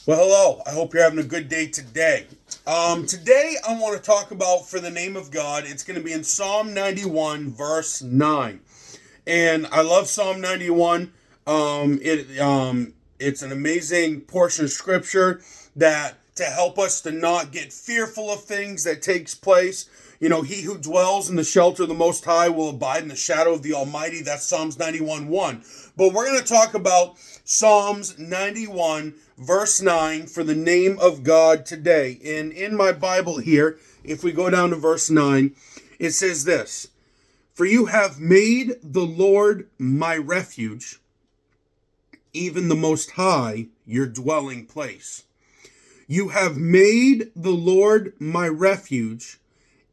Well, hello. I hope you're having a good day today. Today I want to talk about for the name of God. It's going to be in Psalm 91, verse 9. And I love Psalm 91. It's an amazing portion of scripture that to help us to not get fearful of things that takes place. You know, he who dwells in the shelter of the Most High will abide in the shadow of the Almighty. That's Psalms 91:1. But we're going to talk about Psalms 91, verse 9, for the name of God today. And in my Bible here, if we go down to verse 9, it says this: For you have made the Lord my refuge, even the Most High your dwelling place. You have made the Lord my refuge,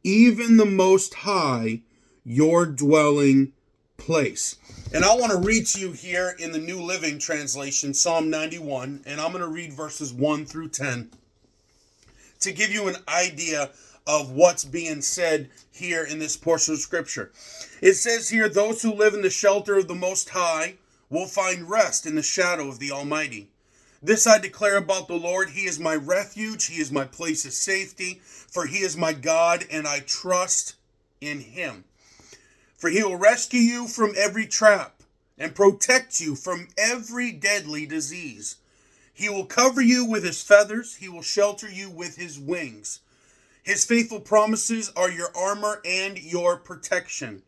even the Most High your dwelling place. And I want to read to you here in the New Living Translation, Psalm 91, and I'm going to read verses 1 through 10 to give you an idea of what's being said here in this portion of Scripture. It says here, those who live in the shelter of the Most High will find rest in the shadow of the Almighty. This I declare about the Lord: He is my refuge, He is my place of safety, for He is my God, and I trust in Him. For He will rescue you from every trap and protect you from every deadly disease. He will cover you with His feathers, He will shelter you with His wings. His faithful promises are your armor and your protection.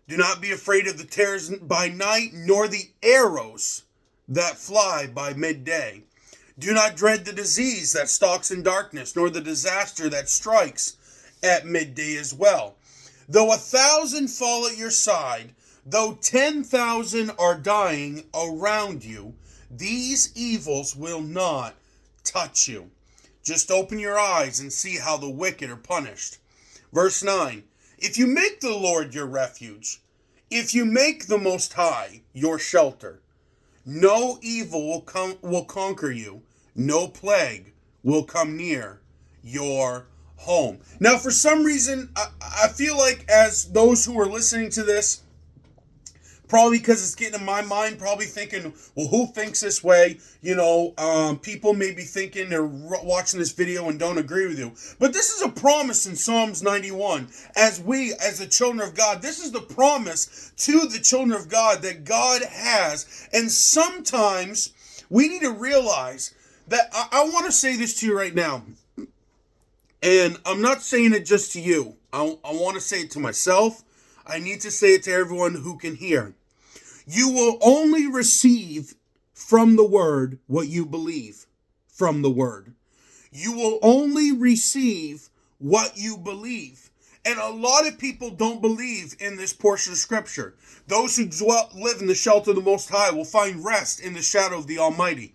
Do not be afraid of the terrors by night, nor the arrows that fly by midday. Do not dread the disease that stalks in darkness, nor the disaster that strikes at midday as well. Though 1,000 fall at your side, though 10,000 are dying around you, these evils will not touch you. Just open your eyes and see how the wicked are punished. Verse 9, if you make the Lord your refuge, if you make the Most High your shelter, no evil will conquer you, no plague will come near your home. Now, for some reason, I feel like as those who are listening to this, probably because it's getting in my mind, probably thinking, well, who thinks this way? You know, people may be thinking they're watching this video and don't agree with you. But this is a promise in Psalms 91. As the children of God, this is the promise to the children of God that God has. And sometimes we need to realize that I want to say this to you right now. And I'm not saying it just to you. I want to say it to myself. I need to say it to everyone who can hear. You will only receive from the word what you believe from the word. You will only receive what you believe. And a lot of people don't believe in this portion of Scripture. Those who live in the shelter of the Most High will find rest in the shadow of the Almighty.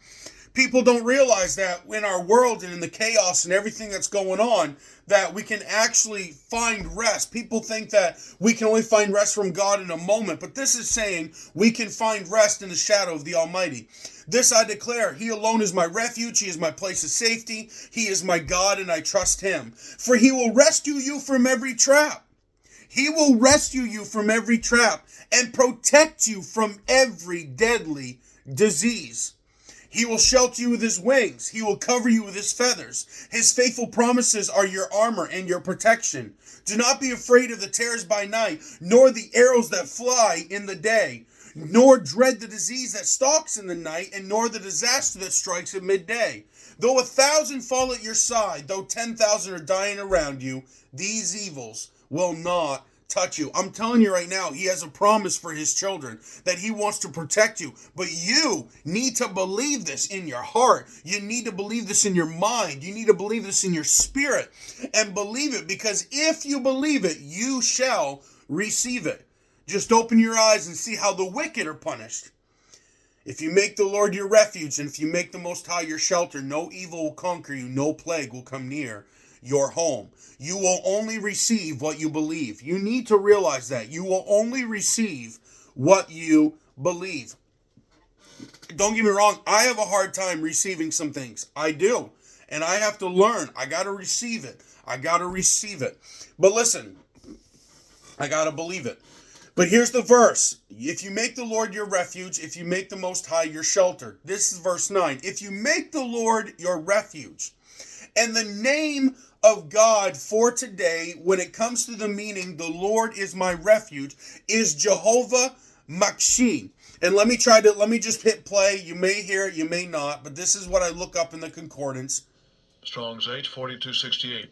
People don't realize that in our world and in the chaos and everything that's going on, that we can actually find rest. People think that we can only find rest from God in a moment, but this is saying we can find rest in the shadow of the Almighty. This I declare: He alone is my refuge, He is my place of safety, He is my God, and I trust Him. For He will rescue you from every trap. He will rescue you from every trap and protect you from every deadly disease. He will shelter you with His wings. He will cover you with His feathers. His faithful promises are your armor and your protection. Do not be afraid of the terrors by night, nor the arrows that fly in the day, nor dread the disease that stalks in the night, and nor the disaster that strikes at midday. Though 1,000 fall at your side, though 10,000 are dying around you, these evils will not touch you. I'm telling you right now, He has a promise for His children that He wants to protect you. But you need to believe this in your heart. You need to believe this in your mind. You need to believe this in your spirit and believe it, because if you believe it, you shall receive it. Just open your eyes and see how the wicked are punished. If you make the Lord your refuge, and if you make the Most High your shelter, no evil will conquer you, no plague will come near your home. You will only receive what you believe. You need to realize that. You will only receive what you believe. Don't get me wrong, I have a hard time receiving some things. I do. And I have to learn. I got to receive it. I got to receive it. But listen, I got to believe it. But here's the verse. If you make the Lord your refuge, if you make the Most High your shelter. This is verse 9. If you make the Lord your refuge. And the name of God for today, when it comes to the meaning, the Lord is my refuge, is Jehovah Machsi. And let me just hit play. You may hear it, you may not, but this is what I look up in the concordance. Strong's 84268.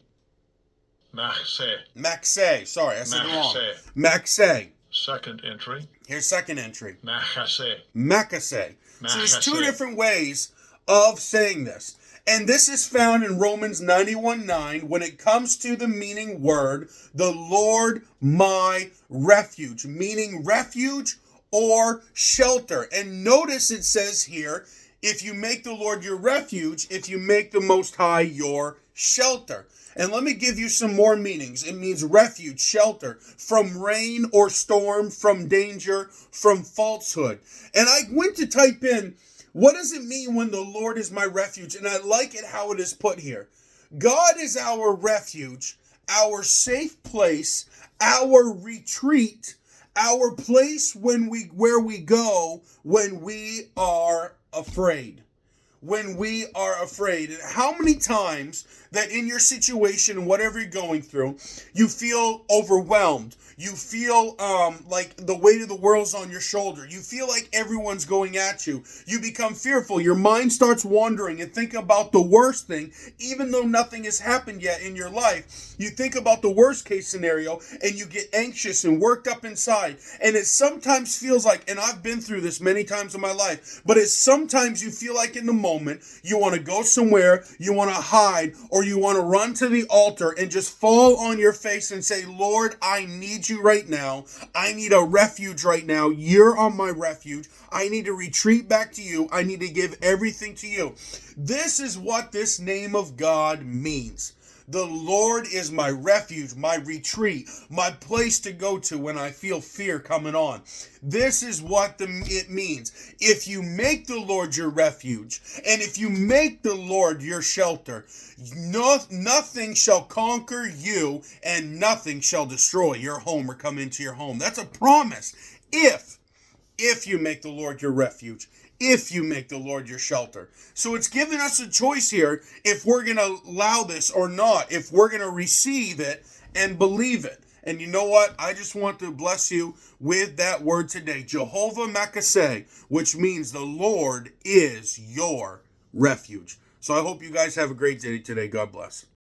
Machsi. Machsi. Sorry, I said it wrong. Machsi. Second entry. Here's second entry. Machsi. Machsi. So there's two different ways of saying this. And this is found in Romans 91:9 when it comes to the meaning word, the Lord my refuge, meaning refuge or shelter. And notice it says here, if you make the Lord your refuge, if you make the Most High your shelter. And let me give you some more meanings. It means refuge, shelter, from rain or storm, from danger, from falsehood. And I went to type in, what does it mean when the Lord is my refuge? And I like it how it is put here. God is our refuge, our safe place, our retreat, our place where we go when we are afraid. When we are afraid. And how many times that in your situation, whatever you're going through, you feel overwhelmed. You feel like the weight of the world's on your shoulder. You feel like everyone's going at you. You become fearful. Your mind starts wandering and think about the worst thing, even though nothing has happened yet in your life. You think about the worst case scenario and you get anxious and worked up inside. And it sometimes feels like, and I've been through this many times in my life, but it's sometimes you feel like in the moment you want to go somewhere, you want to hide, or you want to run to the altar and just fall on your face and say, Lord, I need you right now. I need a refuge right now. You're on my refuge. I need to retreat back to you. I need to give everything to you. This is what this name of God means. The Lord is my refuge, my retreat, my place to go to when I feel fear coming on. This is what it means. If you make the Lord your refuge, and if you make the Lord your shelter, nothing shall conquer you, and nothing shall destroy your home or come into your home. That's a promise. If you make the Lord your refuge, if you make the Lord your shelter. So it's giving us a choice here if we're going to allow this or not, if we're going to receive it and believe it. And you know what? I just want to bless you with that word today, Jehovah Machsi, which means the Lord is your refuge. So I hope you guys have a great day today. God bless.